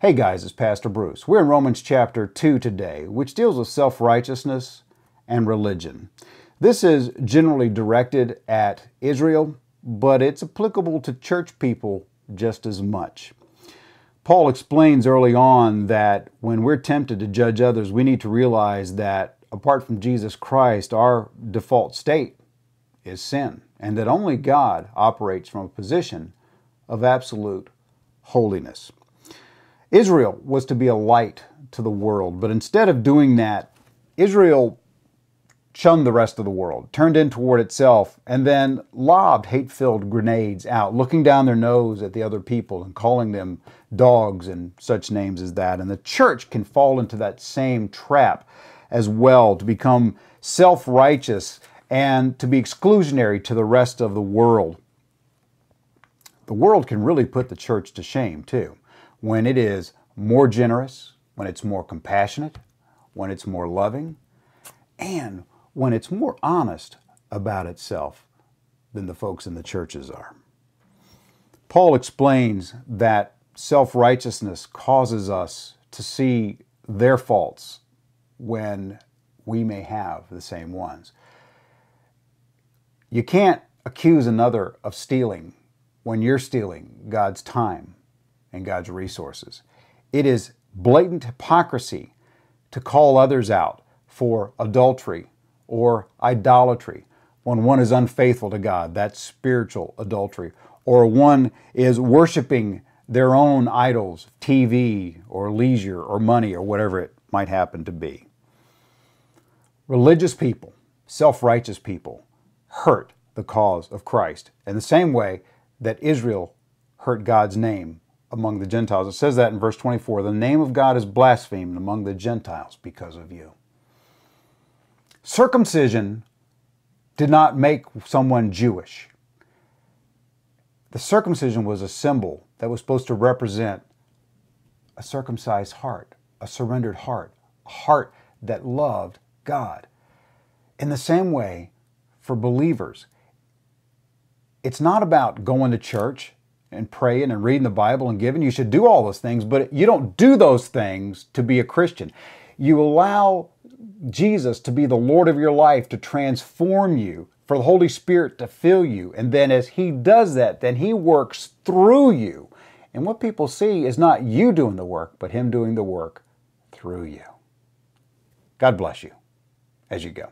Hey guys, it's Pastor Bruce. We're in Romans chapter 2 today, which deals with self-righteousness and religion. This is generally directed at Israel, but it's applicable to church people just as much. Paul explains early on that when we're tempted to judge others, we need to realize that apart from Jesus Christ, our default state is sin, and that only God operates from a position of absolute holiness. Israel was to be a light to the world, but instead of doing that, Israel shunned the rest of the world, turned in toward itself, and then lobbed hate-filled grenades out, looking down their nose at the other people and calling them dogs and such names as that. And the church can fall into that same trap as well, to become self-righteous and to be exclusionary to the rest of the world. The world can really put the church to shame, too, when it is more generous, when it's more compassionate, when it's more loving, and when it's more honest about itself than the folks in the churches are. Paul explains that self-righteousness causes us to see their faults when we may have the same ones. You can't accuse another of stealing when you're stealing God's time and God's resources. It is blatant hypocrisy to call others out for adultery or idolatry when one is unfaithful to God. That's spiritual adultery. Or one is worshiping their own idols, TV or leisure or money or whatever it might happen to be. Religious people, self-righteous people, hurt the cause of Christ in the same way that Israel hurt God's name among the Gentiles. It says that in verse 24, the name of God is blasphemed among the Gentiles because of you. Circumcision did not make someone Jewish. The circumcision was a symbol that was supposed to represent a circumcised heart, a surrendered heart, a heart that loved God. In the same way, for believers, it's not about going to church and praying and reading the Bible and giving. You should do all those things, but you don't do those things to be a Christian. You allow Jesus to be the Lord of your life, to transform you, for the Holy Spirit to fill you. And then as He does that, then He works through you. And what people see is not you doing the work, but Him doing the work through you. God bless you as you go.